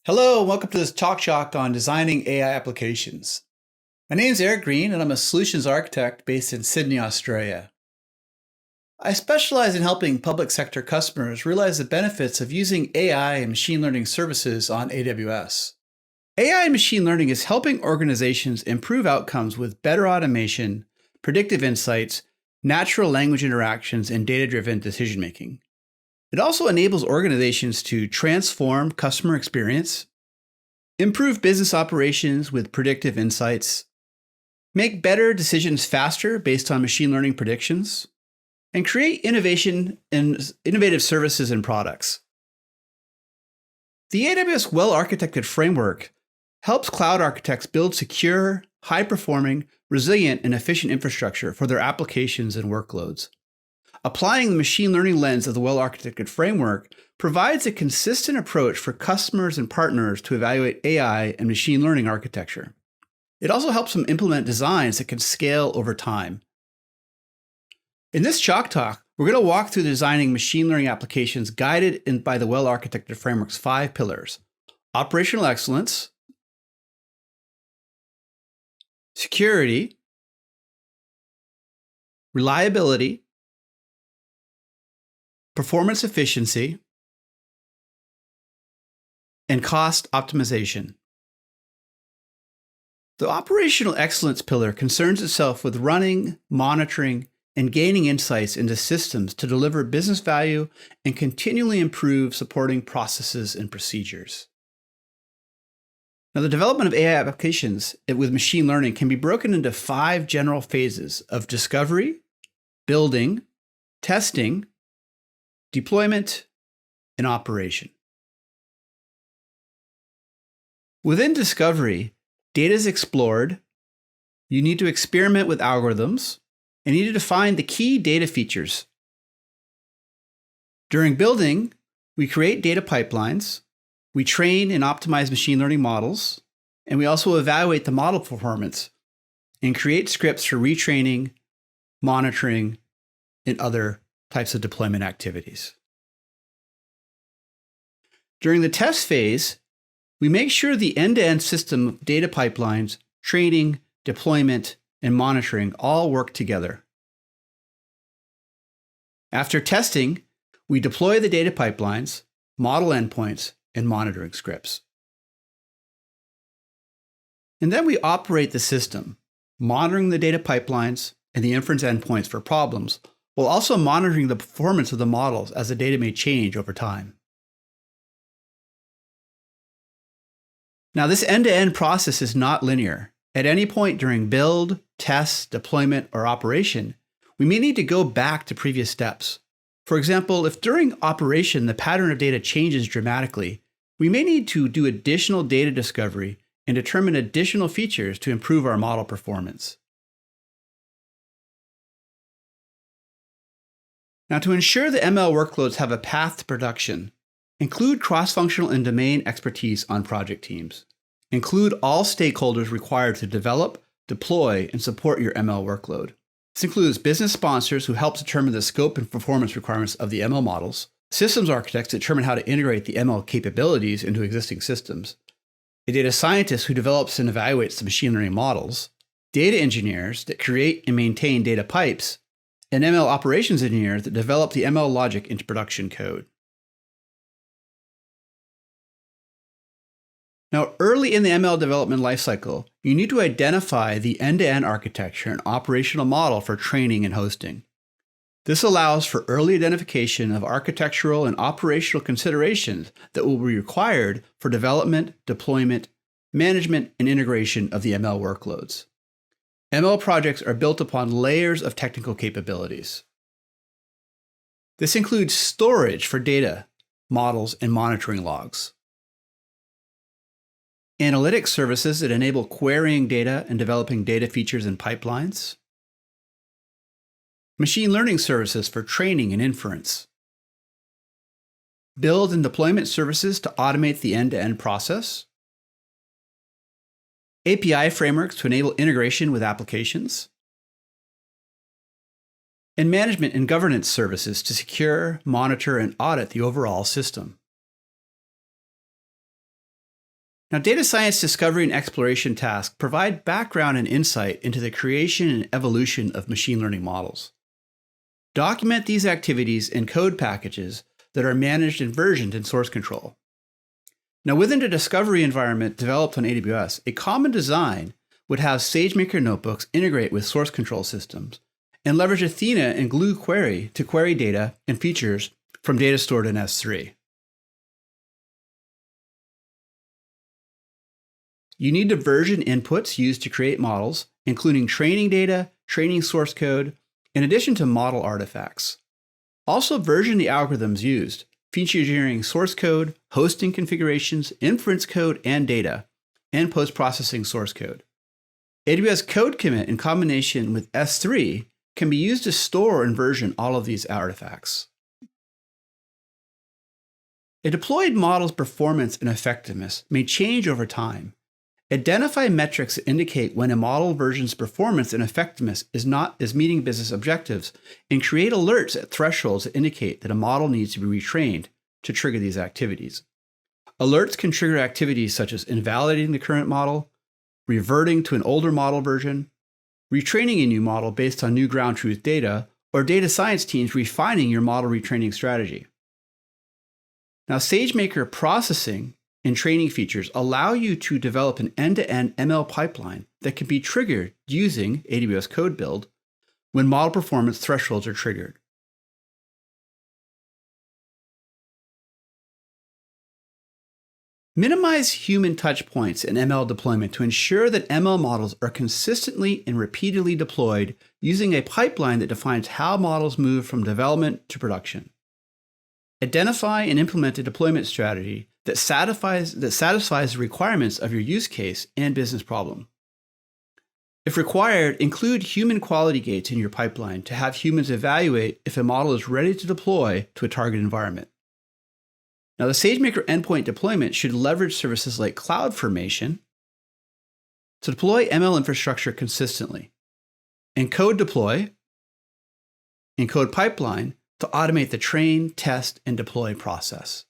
Hello, and welcome to this talk shock on designing AI applications. My name is Eric Green, and I'm a solutions architect based in Sydney, Australia. I specialize in helping public sector customers realize the benefits of using AI and machine learning services on AWS. AI and machine learning is helping organizations improve outcomes with better automation, predictive insights, natural language interactions, and data-driven decision-making. It also enables organizations to transform customer experience, improve business operations with predictive insights, make better decisions faster based on machine learning predictions, and create innovative services and products. The AWS Well-Architected Framework helps cloud architects build secure, high-performing, resilient, and efficient infrastructure for their applications and workloads. Applying the machine learning lens of the Well-Architected Framework provides a consistent approach for customers and partners to evaluate AI and machine learning architecture. It also helps them implement designs that can scale over time. In this Chalk Talk, we're going to walk through designing machine learning applications guided by the Well-Architected Framework's 5 pillars: operational excellence, security, reliability, performance efficiency, and cost optimization. The operational excellence pillar concerns itself with running, monitoring, and gaining insights into systems to deliver business value and continually improve supporting processes and procedures. Now, the development of AI applications with machine learning can be broken into 5 general phases of discovery, building, testing, deployment, and operation. Within discovery, data is explored, you need to experiment with algorithms, and you need to define the key data features. During building, we create data pipelines, we train and optimize machine learning models, and we also evaluate the model performance and create scripts for retraining, monitoring, and other types of deployment activities. During the test phase, we make sure the end-to-end system of data pipelines, training, deployment, and monitoring all work together. After testing, we deploy the data pipelines, model endpoints, and monitoring scripts. And then we operate the system, monitoring the data pipelines and the inference endpoints for problems, while also monitoring the performance of the models as the data may change over time. Now, this end-to-end process is not linear. At any point during build, test, deployment, or operation, we may need to go back to previous steps. For example, if during operation the pattern of data changes dramatically, we may need to do additional data discovery and determine additional features to improve our model performance. Now, to ensure the ML workloads have a path to production, include cross-functional and domain expertise on project teams. Include all stakeholders required to develop, deploy, and support your ML workload. This includes business sponsors who help determine the scope and performance requirements of the ML models, systems architects determine how to integrate the ML capabilities into existing systems, a data scientist who develops and evaluates the machine learning models, data engineers that create and maintain data pipes, and ML operations engineers that develop the ML logic into production code. Now, early in the ML development lifecycle, you need to identify the end-to-end architecture and operational model for training and hosting. This allows for early identification of architectural and operational considerations that will be required for development, deployment, management, and integration of the ML workloads. ML projects are built upon layers of technical capabilities. This includes storage for data, models, and monitoring logs, analytics services that enable querying data and developing data features and pipelines, machine learning services for training and inference, build and deployment services to automate the end-to-end process, API frameworks to enable integration with applications, and management and governance services to secure, monitor, and audit the overall system. Now, data science discovery and exploration tasks provide background and insight into the creation and evolution of machine learning models. Document these activities in code packages that are managed and versioned in source control. Now, within a discovery environment developed on AWS, a common design would have SageMaker notebooks integrate with source control systems and leverage Athena and Glue query to query data and features from data stored in S3. You need to version inputs used to create models, including training data, training source code, in addition to model artifacts. Also version the algorithms used, featuring source code, hosting configurations, inference code, and data, and post-processing source code. AWS Code Commit in combination with S3 can be used to store and version all of these artifacts. A deployed model's performance and effectiveness may change over time. Identify metrics that indicate when a model version's performance and effectiveness is meeting business objectives, and create alerts at thresholds that indicate that a model needs to be retrained to trigger these activities. Alerts can trigger activities such as invalidating the current model, reverting to an older model version, retraining a new model based on new ground truth data, or data science teams refining your model retraining strategy. Now, SageMaker processing and training features allow you to develop an end-to-end ML pipeline that can be triggered using AWS Code Build when model performance thresholds are triggered. Minimize human touch points in ML deployment to ensure that ML models are consistently and repeatedly deployed using a pipeline that defines how models move from development to production. Identify and implement a deployment strategy that satisfies the requirements of your use case and business problem. If required, include human quality gates in your pipeline to have humans evaluate if a model is ready to deploy to a target environment. Now, the SageMaker endpoint deployment should leverage services like CloudFormation to deploy ML infrastructure consistently, and Code Deploy and Code Pipeline to automate the train, test, and deploy process.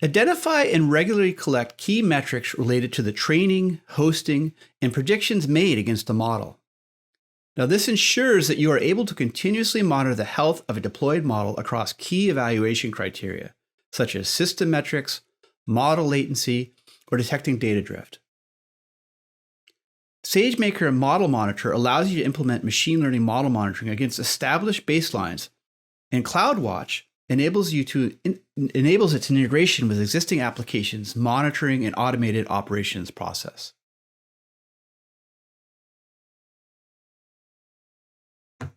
Identify and regularly collect key metrics related to the training, hosting, and predictions made against the model. Now, this ensures that you are able to continuously monitor the health of a deployed model across key evaluation criteria, such as system metrics, model latency, or detecting data drift. SageMaker Model Monitor allows you to implement machine learning model monitoring against established baselines, and CloudWatch enables its integration with existing applications, monitoring and automated operations process.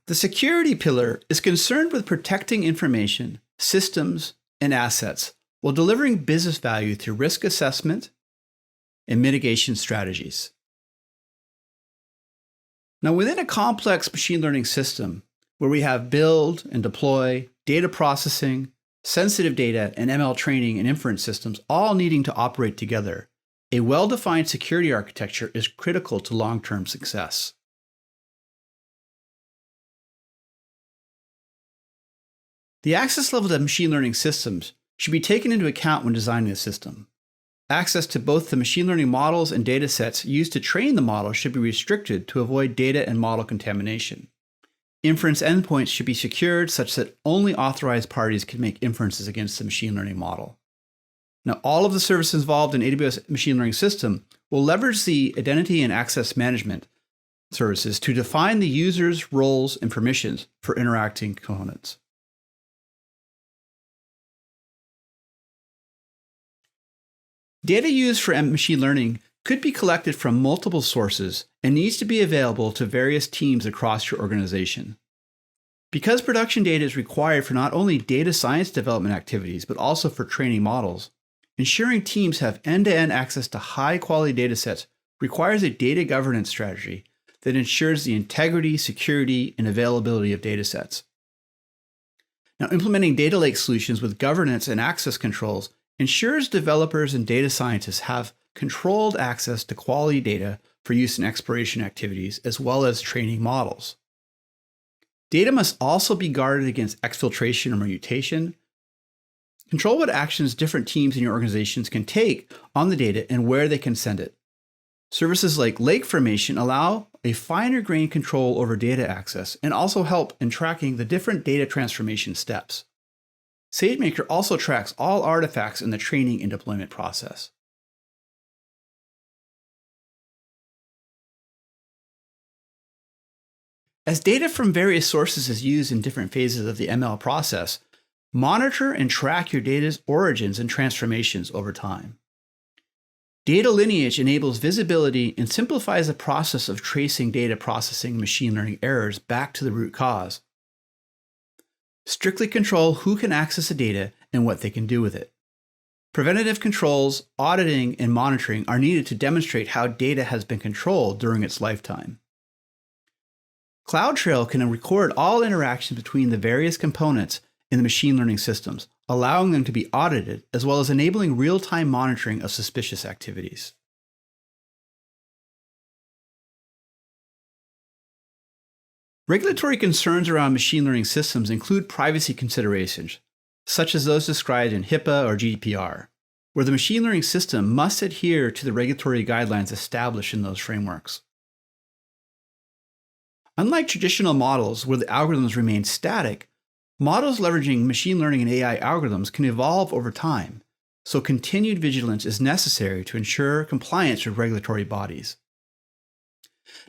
The security pillar is concerned with protecting information, systems, and assets while delivering business value through risk assessment and mitigation strategies. Now, within a complex machine learning system where we have build and deploy, data processing, sensitive data, and ML training and inference systems all needing to operate together, a well-defined security architecture is critical to long-term success. The access level to machine learning systems should be taken into account when designing the system. Access to both the machine learning models and data sets used to train the model should be restricted to avoid data and model contamination. Inference endpoints should be secured such that only authorized parties can make inferences against the machine learning model. Now, all of the services involved in AWS Machine Learning System will leverage the identity and access management services to define the user's roles and permissions for interacting components. Data used for machine learning could be collected from multiple sources and needs to be available to various teams across your organization. Because production data is required for not only data science development activities, but also for training models, ensuring teams have end-to-end access to high-quality data sets requires a data governance strategy that ensures the integrity, security, and availability of data sets. Now, implementing data lake solutions with governance and access controls ensures developers and data scientists have controlled access to quality data for use in exploration activities, as well as training models. Data must also be guarded against exfiltration or mutation, Control what actions different teams in your organizations can take on the data and where they can send it. Services like lake formation allow a finer grained control over data access and also help in tracking the different data transformation steps. SageMaker also tracks all artifacts in the training and deployment process. As data from various sources is used in different phases of the ML process, monitor and track your data's origins and transformations over time. Data lineage enables visibility and simplifies the process of tracing data processing and machine learning errors back to the root cause. Strictly control who can access the data and what they can do with it. Preventative controls, auditing, and monitoring are needed to demonstrate how data has been controlled during its lifetime. CloudTrail can record all interactions between the various components in the machine learning systems, allowing them to be audited, as well as enabling real-time monitoring of suspicious activities. Regulatory concerns around machine learning systems include privacy considerations, such as those described in HIPAA or GDPR, where the machine learning system must adhere to the regulatory guidelines established in those frameworks. Unlike traditional models where the algorithms remain static, models leveraging machine learning and AI algorithms can evolve over time, so continued vigilance is necessary to ensure compliance with regulatory bodies.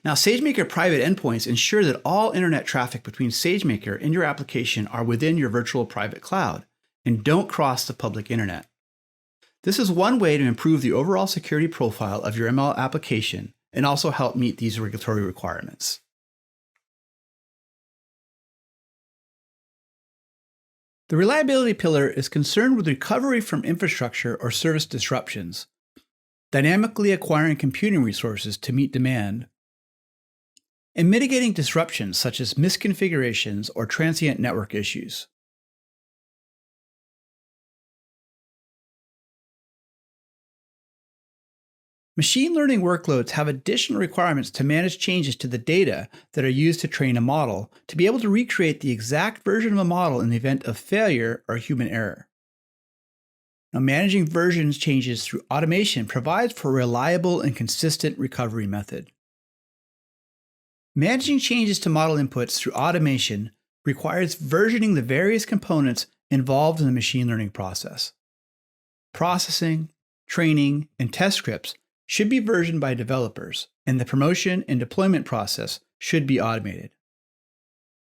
Now, SageMaker private endpoints ensure that all internet traffic between SageMaker and your application are within your virtual private cloud and don't cross the public internet. This is one way to improve the overall security profile of your ML application and also help meet these regulatory requirements. The reliability pillar is concerned with recovery from infrastructure or service disruptions, dynamically acquiring computing resources to meet demand, and mitigating disruptions such as misconfigurations or transient network issues. Machine learning workloads have additional requirements to manage changes to the data that are used to train a model to be able to recreate the exact version of a model in the event of failure or human error. Now, managing version changes through automation provides for a reliable and consistent recovery method. Managing changes to model inputs through automation requires versioning the various components involved in the machine learning process. Processing, training, and test scripts should be versioned by developers, and the promotion and deployment process should be automated.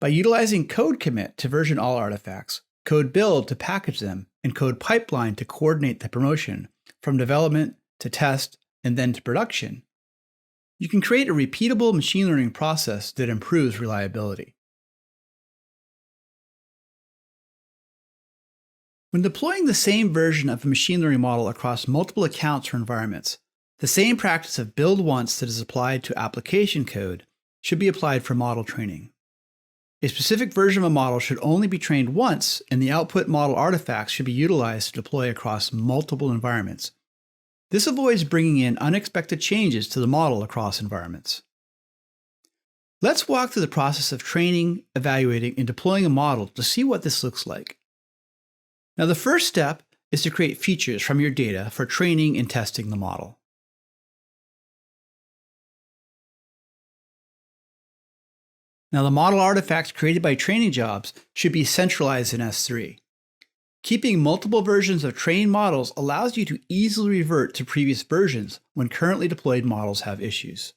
By utilizing code commit to version all artifacts, code build to package them, and code pipeline to coordinate the promotion from development to test and then to production, you can create a repeatable machine learning process that improves reliability. When deploying the same version of a machine learning model across multiple accounts or environments, the same practice of build once that is applied to application code should be applied for model training. A specific version of a model should only be trained once, and the output model artifacts should be utilized to deploy across multiple environments. This avoids bringing in unexpected changes to the model across environments. Let's walk through the process of training, evaluating, and deploying a model to see what this looks like. Now, the first step is to create features from your data for training and testing the model. Now, the model artifacts created by training jobs should be centralized in S3. Keeping multiple versions of trained models allows you to easily revert to previous versions when currently deployed models have issues.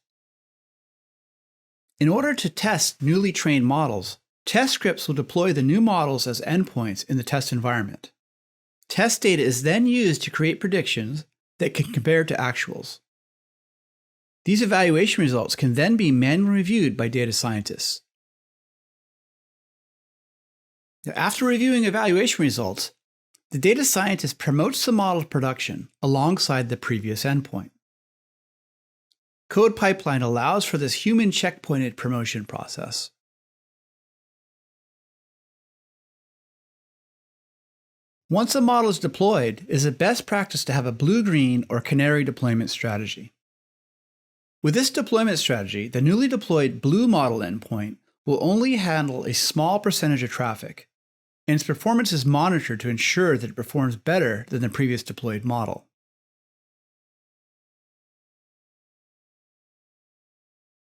In order to test newly trained models, test scripts will deploy the new models as endpoints in the test environment. Test data is then used to create predictions that can compare to actuals. These evaluation results can then be manually reviewed by data scientists. Now, after reviewing evaluation results, the data scientist promotes the model to production alongside the previous endpoint. Code pipeline allows for this human checkpointed promotion process. Once a model is deployed, it is a best practice to have a blue-green or canary deployment strategy. With this deployment strategy, the newly deployed blue model endpoint will only handle a small percentage of traffic, and its performance is monitored to ensure that it performs better than the previous deployed model.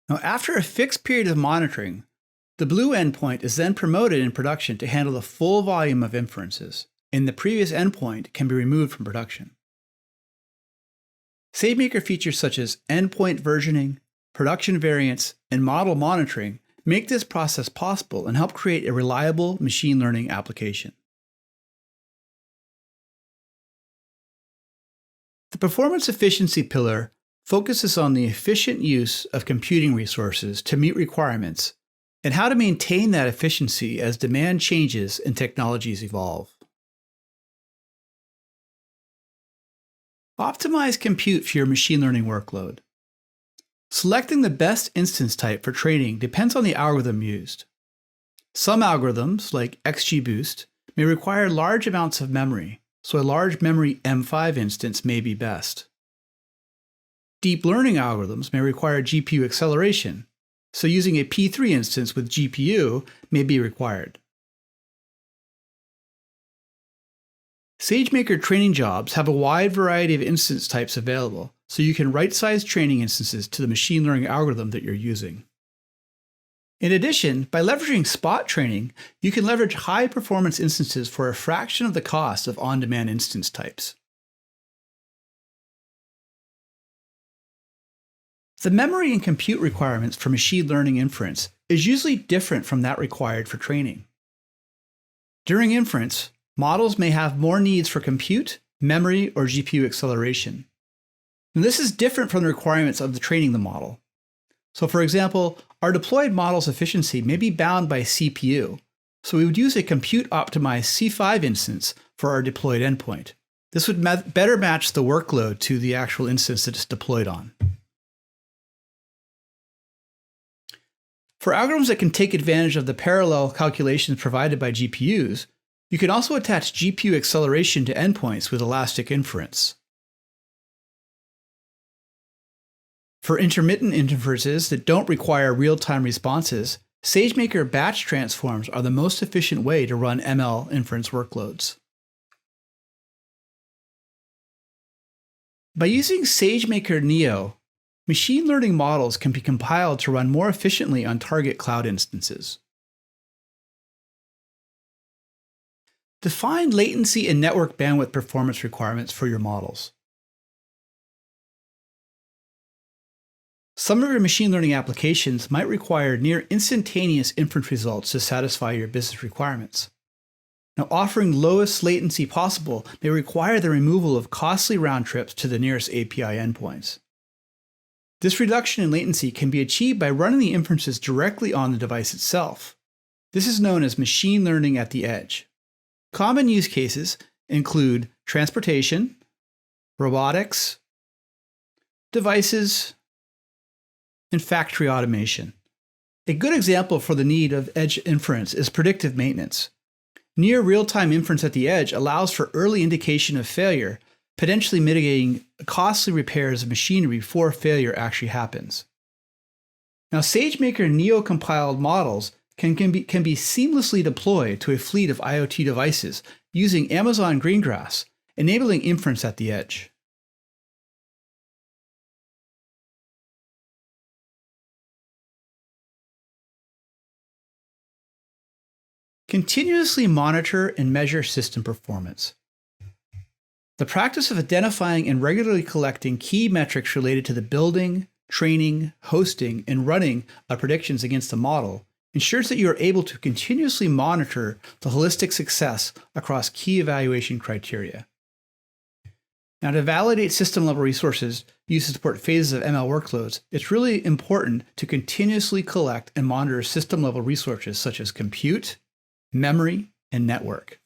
Now, after a fixed period of monitoring, the blue endpoint is then promoted in production to handle the full volume of inferences, and the previous endpoint can be removed from production. SageMaker features such as endpoint versioning, production variants, and model monitoring make this process possible and help create a reliable machine learning application. The performance efficiency pillar focuses on the efficient use of computing resources to meet requirements and how to maintain that efficiency as demand changes and technologies evolve. Optimize compute for your machine learning workload. Selecting the best instance type for training depends on the algorithm used. Some algorithms, like XGBoost, may require large amounts of memory, so a large memory M5 instance may be best. Deep learning algorithms may require GPU acceleration, so using a P3 instance with GPU may be required. SageMaker training jobs have a wide variety of instance types available, so you can right-size training instances to the machine learning algorithm that you're using. In addition, by leveraging spot training, you can leverage high-performance instances for a fraction of the cost of on-demand instance types. The memory and compute requirements for machine learning inference is usually different from that required for training. During inference, models may have more needs for compute, memory, or GPU acceleration. And this is different from the requirements of the training the model. So for example, our deployed model's efficiency may be bound by CPU, so we would use a compute-optimized C5 instance for our deployed endpoint. This would better match the workload to the actual instance that it's deployed on. For algorithms that can take advantage of the parallel calculations provided by GPUs, you can also attach GPU acceleration to endpoints with elastic inference. For intermittent inferences that don't require real-time responses, SageMaker batch transforms are the most efficient way to run ML inference workloads. By using SageMaker Neo, machine learning models can be compiled to run more efficiently on target cloud instances. Define latency and network bandwidth performance requirements for your models. Some of your machine learning applications might require near instantaneous inference results to satisfy your business requirements. Now, offering lowest latency possible may require the removal of costly round trips to the nearest API endpoints. This reduction in latency can be achieved by running the inferences directly on the device itself. This is known as machine learning at the edge. Common use cases include transportation, robotics, devices, and factory automation. A good example for the need of edge inference is predictive maintenance. Near real-time inference at the edge allows for early indication of failure, potentially mitigating costly repairs of machinery before failure actually happens. Now, SageMaker Neo-compiled models can be seamlessly deployed to a fleet of IoT devices using Amazon Greengrass, enabling inference at the edge. Continuously monitor and measure system performance. The practice of identifying and regularly collecting key metrics related to the building, training, hosting, and running of predictions against a model ensures that you are able to continuously monitor the holistic success across key evaluation criteria. Now, to validate system-level resources used to support phases of ML workloads, it's really important to continuously collect and monitor system-level resources such as compute, memory, and network.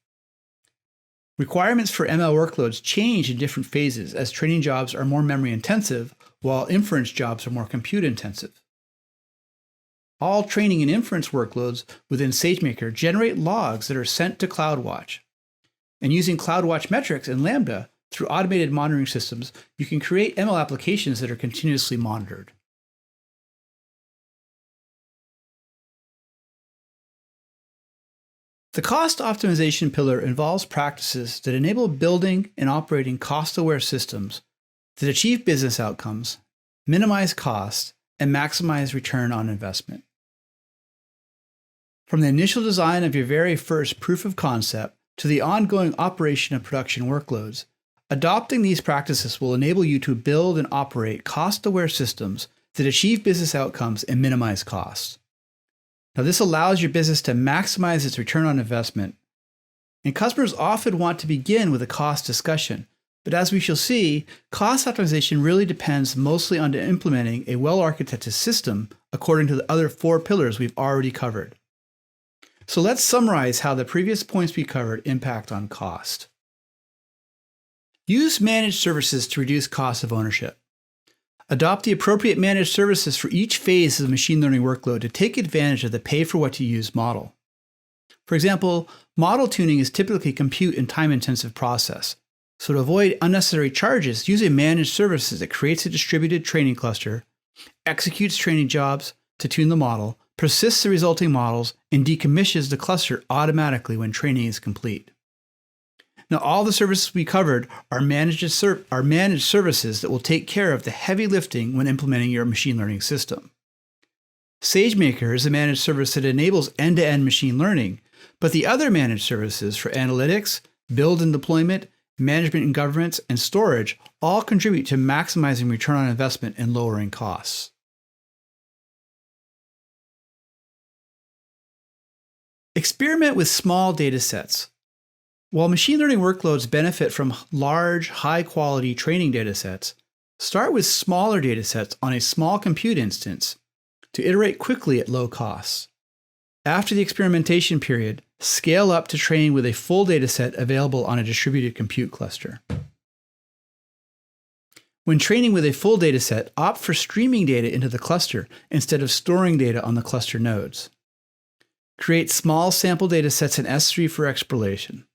Requirements for ML workloads change in different phases as training jobs are more memory intensive, while inference jobs are more compute intensive. All training and inference workloads within SageMaker generate logs that are sent to CloudWatch. And using CloudWatch metrics and Lambda through automated monitoring systems, you can create ML applications that are continuously monitored. The cost optimization pillar involves practices that enable building and operating cost-aware systems that achieve business outcomes, minimize costs, and maximize return on investment. From the initial design of your very first proof of concept to the ongoing operation of production workloads, adopting these practices will enable you to build and operate cost-aware systems that achieve business outcomes and minimize costs. Now, this allows your business to maximize its return on investment, and customers often want to begin with a cost discussion. But as we shall see, cost optimization really depends mostly on implementing a well-architected system according to the other 4 pillars we've already covered. So let's summarize how the previous points we covered impact on cost. Use managed services to reduce cost of ownership. Adopt the appropriate managed services for each phase of the machine learning workload to take advantage of the pay-for-what-you-use model. For example, model tuning is typically a compute and time-intensive process. So to avoid unnecessary charges, use a managed services that creates a distributed training cluster, executes training jobs to tune the model, persists the resulting models, and decommissions the cluster automatically when training is complete. Now, all the services we covered are managed services that will take care of the heavy lifting when implementing your machine learning system. SageMaker is a managed service that enables end-to-end machine learning, but the other managed services for analytics, build and deployment, management and governance, and storage all contribute to maximizing return on investment and lowering costs. Experiment with small data sets. While machine learning workloads benefit from large, high-quality training data sets, start with smaller data sets on a small compute instance to iterate quickly at low costs. After the experimentation period, scale up to train with a full data set available on a distributed compute cluster. When training with a full data set, opt for streaming data into the cluster instead of storing data on the cluster nodes. Create small sample data sets in S3 for exploration.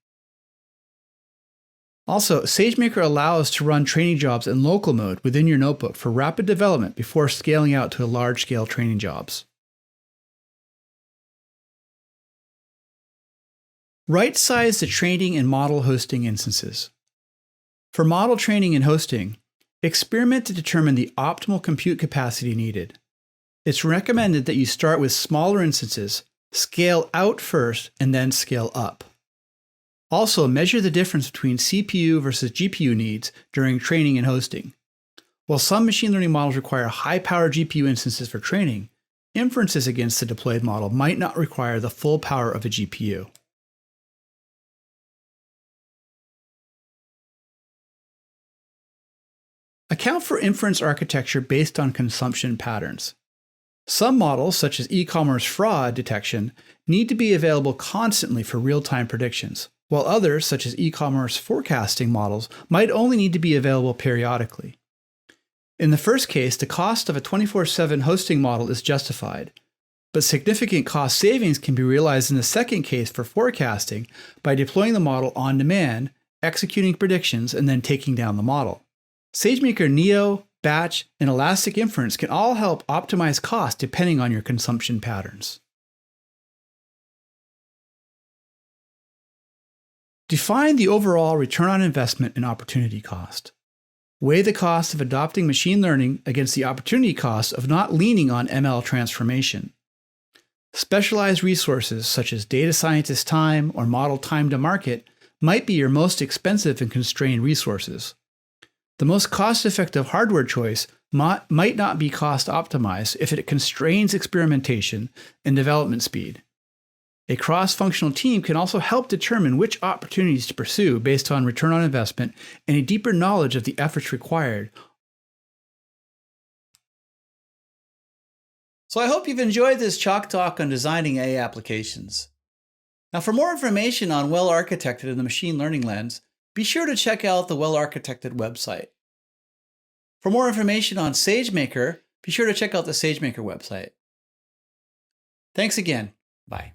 Also, SageMaker allows to run training jobs in local mode within your notebook for rapid development before scaling out to large-scale training jobs. Right-size the training and model hosting instances. For model training and hosting, experiment to determine the optimal compute capacity needed. It's recommended that you start with smaller instances, scale out first, and then scale up. Also, measure the difference between CPU versus GPU needs during training and hosting. While some machine learning models require high-power GPU instances for training, inferences against the deployed model might not require the full power of a GPU. Account for inference architecture based on consumption patterns. Some models, such as e-commerce fraud detection, need to be available constantly for real-time predictions, while others, such as e-commerce forecasting models, might only need to be available periodically. In the first case, the cost of a 24/7 hosting model is justified, but significant cost savings can be realized in the second case for forecasting by deploying the model on demand, executing predictions, and then taking down the model. SageMaker Neo, Batch, and Elastic Inference can all help optimize cost depending on your consumption patterns. Define the overall return on investment and opportunity cost. Weigh the cost of adopting machine learning against the opportunity cost of not leaning on ML transformation. Specialized resources such as data scientist time or model time to market might be your most expensive and constrained resources. The most cost-effective hardware choice might not be cost optimized if it constrains experimentation and development speed. A cross-functional team can also help determine which opportunities to pursue based on return on investment and a deeper knowledge of the efforts required. So I hope you've enjoyed this Chalk Talk on designing AI applications. Now, for more information on well-architected in the machine learning lens, be sure to check out the Well-Architected website. For more information on SageMaker, be sure to check out the SageMaker website. Thanks again. Bye.